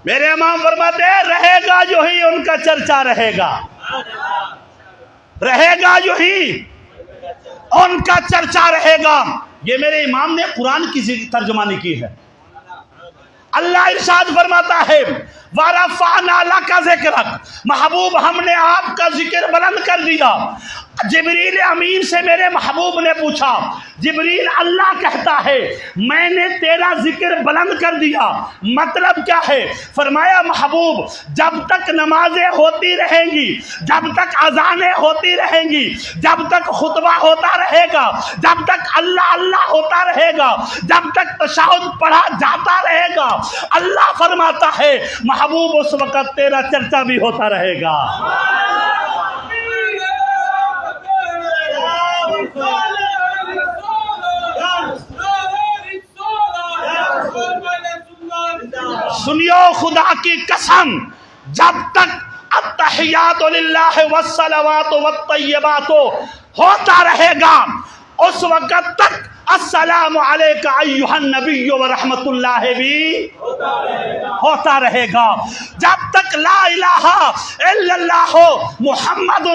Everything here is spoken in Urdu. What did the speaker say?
میرے امام فرماتے ہیں رہے گا جو ہی ان کا چرچا رہے گا، رہے گا جو ہی ان کا چرچا رہے گا۔ یہ میرے امام نے قرآن کی ترجمانی کی ہے۔ اللہ ارشاد فرماتا ہے وَرَفَعْنَا لَكَ ذِكْرَكَ، محبوب ہم نے آپ کا ذکر بلند کر دیا۔ جبریل امین سے میرے محبوب نے پوچھا، جبریل اللہ کہتا ہے میں نے تیرا ذکر بلند کر دیا، مطلب کیا ہے؟ فرمایا محبوب جب تک نمازیں ہوتی رہیں گی، جب تک اذانیں ہوتی رہیں گی، جب تک خطبہ ہوتا رہے گا، جب تک اللہ اللہ ہوتا رہے گا، جب تک تشہد پڑھا جاتا رہے گا، اللہ فرماتا ہے محبوب اس وقت تیرا چرچا بھی ہوتا رہے گا۔ سنیو خدا کی قسم، جب تک التحیات للہ والصلوات والطیبات ہوتا رہے گا اس وقت تک السلام علیک ایھا النبی ورحمۃ اللہ بھی ہوتا رہے گا۔ جب تک لا الہ الا اللہ محمد